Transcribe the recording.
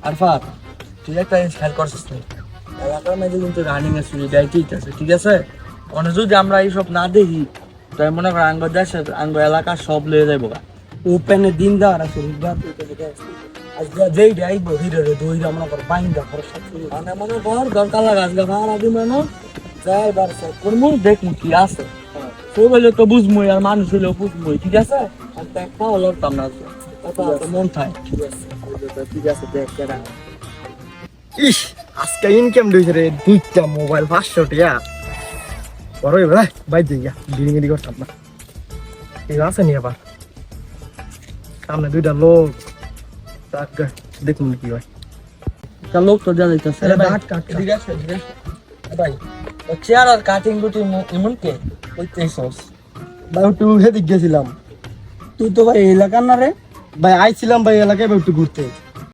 আরফাত, তুই একটা জিনিস খেয়াল করছিস না, এলাকার মধ্যে কিন্তু রানিং এর সুবিধাই ঠিক আছে, ঠিক আছে? মানে যদি আমরা এইসব না দেখি তাই মনে কর আঙ্গ দেশে আঙ্গ এলাকা সব লয়ে যাইব গা। ওপেনে দিন দেওয়ার আছে আজকে যেই আইব হিরে দইরা মনে কর বাইন্দা খরচ মানে মনে কর দরকার লাগে আজকে ভাড়া দিবে না, যাই বার সব করবো, দেখবো কি আছে। সব হইলে তো বুঝবই, আর মানুষ হইলেও বুঝবই, ঠিক আছে? আর একটা লড়তাম না, কথা তো মন থাকে। ঠিক আছে দেখ কেডা ইস আজকে ইনকাম দিয়েছে রে দুইটা মোবাইল 500 টাকা বড় ভাই বাই দিয়া ডিলিংরি করতাম না ঠিক আছে নি আবার সামনে দুইটা লোক দেখুন কি হয় একটা লোক তো দেওয়া যাইতেছে ঠিক আছে ভাই, চেয়ার আর কাটিং গুটি এমন কে কইতেছস? ভাই একটু হেদিক গেছিলাম তুই তো ভাই এলাকার না রে ভাই আইছিলাম ভাই এলাকায় একটু ঘুরতে